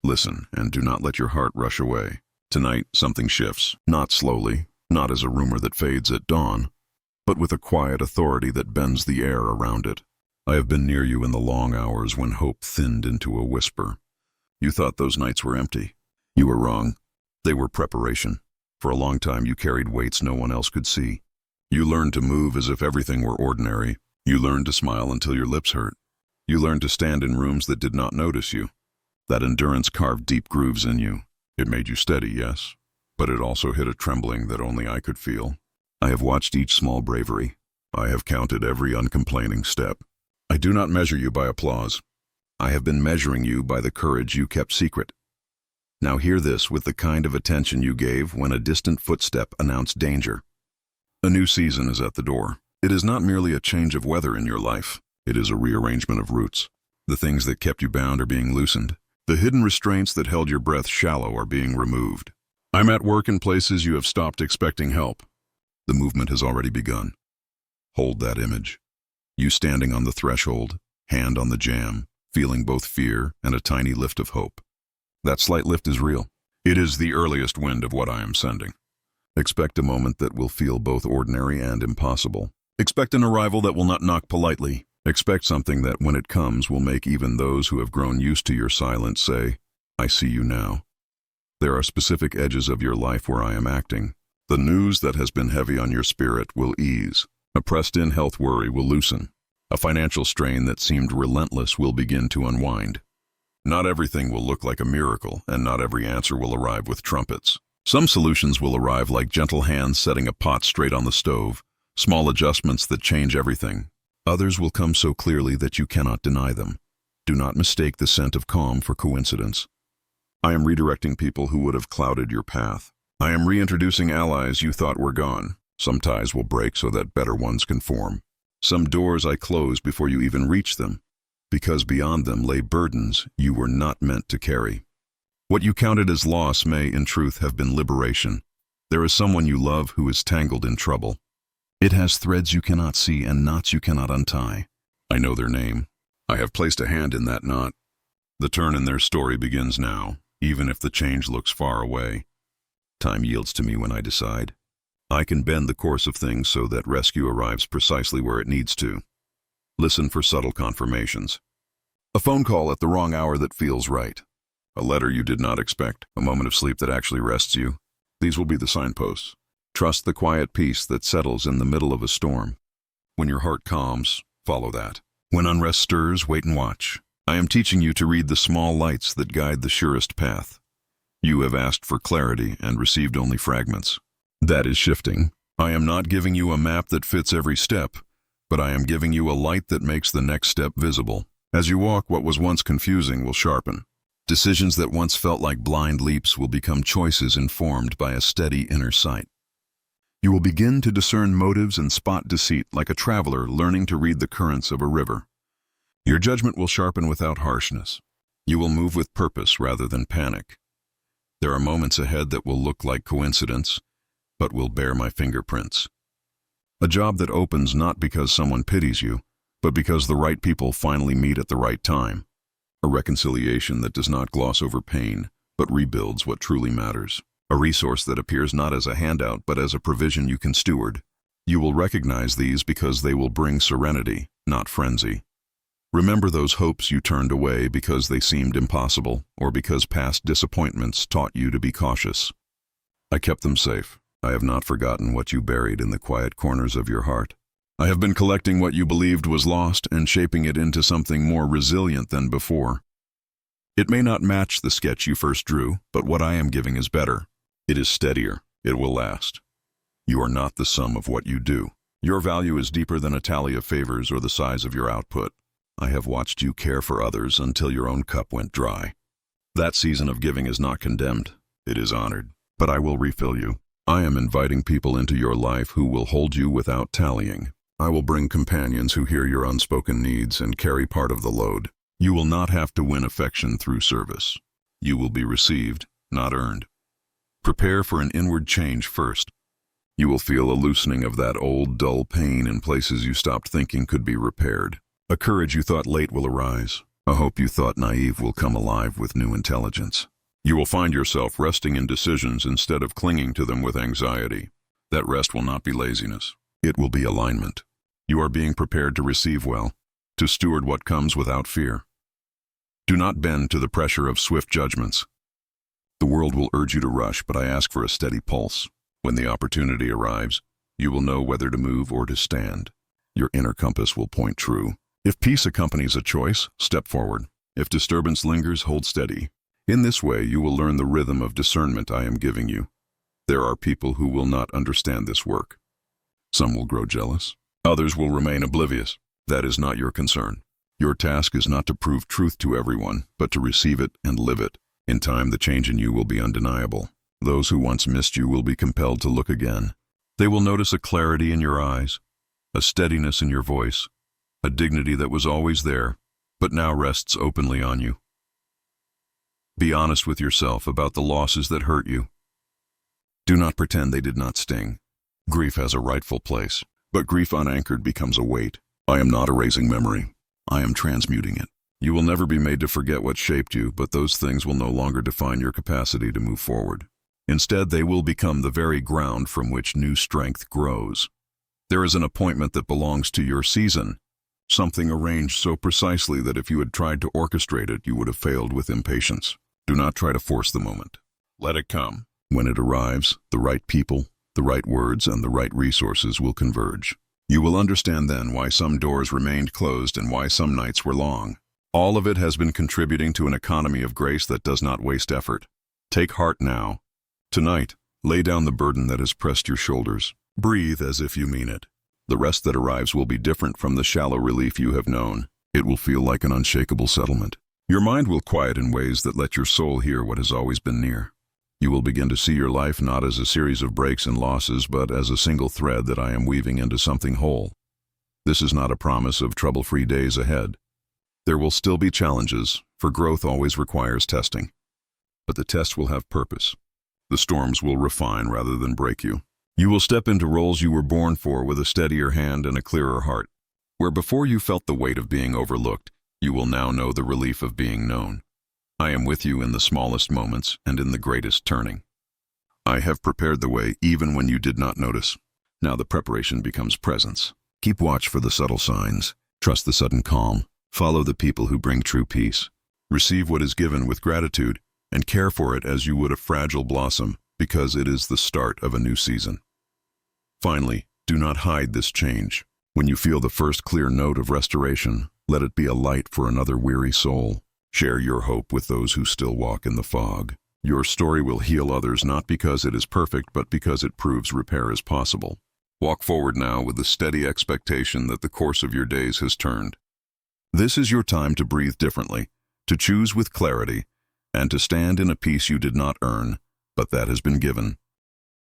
Listen, and do not let your heart rush away. Tonight, something shifts, not slowly, not as a rumor that fades at dawn, but with a quiet authority that bends the air around it. I have been near you in the long hours when hope thinned into a whisper. You thought those nights were empty. You were wrong. They were preparation. For a long time you carried weights no one else could see. You learned to move as if everything were ordinary. You learned to smile until your lips hurt. You learned to stand in rooms that did not notice you. That endurance carved deep grooves in you. It made you steady, yes, but it also hid a trembling that only I could feel. I have watched each small bravery. I have counted every uncomplaining step. I do not measure you by applause. I have been measuring you by the courage you kept secret. Now hear this with the kind of attention you gave when a distant footstep announced danger. A new season is at the door. It is not merely a change of weather in your life. It is a rearrangement of roots. The things that kept you bound are being loosened. The hidden restraints that held your breath shallow are being removed. I'm at work in places you have stopped expecting help. The movement has already begun. Hold that image. You standing on the threshold, hand on the jam, feeling both fear and a tiny lift of hope. That slight lift is real. It is the earliest wind of what I am sending. Expect a moment that will feel both ordinary and impossible. Expect an arrival that will not knock politely. Expect something that, when it comes, will make even those who have grown used to your silence say, I see you now. There are specific edges of your life where I am acting. The news that has been heavy on your spirit will ease. A pressed-in health worry will loosen. A financial strain that seemed relentless will begin to unwind. Not everything will look like a miracle, and not every answer will arrive with trumpets. Some solutions will arrive like gentle hands setting a pot straight on the stove, small adjustments that change everything. Others will come so clearly that you cannot deny them. Do not mistake the scent of calm for coincidence. I am redirecting people who would have clouded your path. I am reintroducing allies you thought were gone. Some ties will break so that better ones can form. Some doors I close before you even reach them, because beyond them lay burdens you were not meant to carry. What you counted as loss may, in truth, have been liberation. There is someone you love who is tangled in trouble. It has threads you cannot see and knots you cannot untie. I know their name. I have placed a hand in that knot. The turn in their story begins now, even if the change looks far away. Time yields to me when I decide. I can bend the course of things so that rescue arrives precisely where it needs to. Listen for subtle confirmations. A phone call at the wrong hour that feels right. A letter you did not expect. A moment of sleep that actually rests you. These will be the signposts. Trust the quiet peace that settles in the middle of a storm. When your heart calms, follow that. When unrest stirs, wait and watch. I am teaching you to read the small lights that guide the surest path. You have asked for clarity and received only fragments. That is shifting. I am not giving you a map that fits every step, but I am giving you a light that makes the next step visible. As you walk, what was once confusing will sharpen. Decisions that once felt like blind leaps will become choices informed by a steady inner sight. You will begin to discern motives and spot deceit like a traveler learning to read the currents of a river. Your judgment will sharpen without harshness. You will move with purpose rather than panic. There are moments ahead that will look like coincidence, but will bear my fingerprints. A job that opens not because someone pities you, but because the right people finally meet at the right time. A reconciliation that does not gloss over pain, but rebuilds what truly matters. A resource that appears not as a handout, but as a provision you can steward. You will recognize these because they will bring serenity, not frenzy. Remember those hopes you turned away because they seemed impossible, or because past disappointments taught you to be cautious. I kept them safe. I have not forgotten what you buried in the quiet corners of your heart. I have been collecting what you believed was lost and shaping it into something more resilient than before. It may not match the sketch you first drew, but what I am giving is better. It is steadier. It will last. You are not the sum of what you do. Your value is deeper than a tally of favors or the size of your output. I have watched you care for others until your own cup went dry. That season of giving is not condemned. It is honored. But I will refill you. I am inviting people into your life who will hold you without tallying. I will bring companions who hear your unspoken needs and carry part of the load. You will not have to win affection through service. You will be received, not earned. Prepare for an inward change first. You will feel a loosening of that old, dull pain in places you stopped thinking could be repaired. A courage you thought late will arise. A hope you thought naive will come alive with new intelligence. You will find yourself resting in decisions instead of clinging to them with anxiety. That rest will not be laziness. It will be alignment. You are being prepared to receive well, to steward what comes without fear. Do not bend to the pressure of swift judgments. The world will urge you to rush, but I ask for a steady pulse. When the opportunity arrives, you will know whether to move or to stand. Your inner compass will point true. If peace accompanies a choice, step forward. If disturbance lingers, hold steady. In this way, you will learn the rhythm of discernment I am giving you. There are people who will not understand this work. Some will grow jealous. Others will remain oblivious. That is not your concern. Your task is not to prove truth to everyone, but to receive it and live it. In time, the change in you will be undeniable. Those who once missed you will be compelled to look again. They will notice a clarity in your eyes, a steadiness in your voice, a dignity that was always there, but now rests openly on you. Be honest with yourself about the losses that hurt you. Do not pretend they did not sting. Grief has a rightful place, but grief unanchored becomes a weight. I am not erasing memory. I am transmuting it. You will never be made to forget what shaped you, but those things will no longer define your capacity to move forward. Instead, they will become the very ground from which new strength grows. There is an appointment that belongs to your season, something arranged so precisely that if you had tried to orchestrate it, you would have failed with impatience. Do not try to force the moment. Let it come. When it arrives, the right people, the right words, and the right resources will converge. You will understand then why some doors remained closed and why some nights were long. All of it has been contributing to an economy of grace that does not waste effort. Take heart now. Tonight, lay down the burden that has pressed your shoulders. Breathe as if you mean it. The rest that arrives will be different from the shallow relief you have known. It will feel like an unshakable settlement. Your mind will quiet in ways that let your soul hear what has always been near. You will begin to see your life not as a series of breaks and losses, but as a single thread that I am weaving into something whole. This is not a promise of trouble-free days ahead. There will still be challenges, for growth always requires testing. But the test will have purpose. The storms will refine rather than break you. You will step into roles you were born for with a steadier hand and a clearer heart. Where before you felt the weight of being overlooked, you will now know the relief of being known. I am with you in the smallest moments and in the greatest turning. I have prepared the way even when you did not notice. Now the preparation becomes presence. Keep watch for the subtle signs. Trust the sudden calm. Follow the people who bring true peace. Receive what is given with gratitude and care for it as you would a fragile blossom, because it is the start of a new season. Finally, do not hide this change. When you feel the first clear note of restoration, let it be a light for another weary soul. Share your hope with those who still walk in the fog. Your story will heal others not because it is perfect, but because it proves repair is possible. Walk forward now with the steady expectation that the course of your days has turned. This is your time to breathe differently, to choose with clarity, and to stand in a peace you did not earn, but that has been given.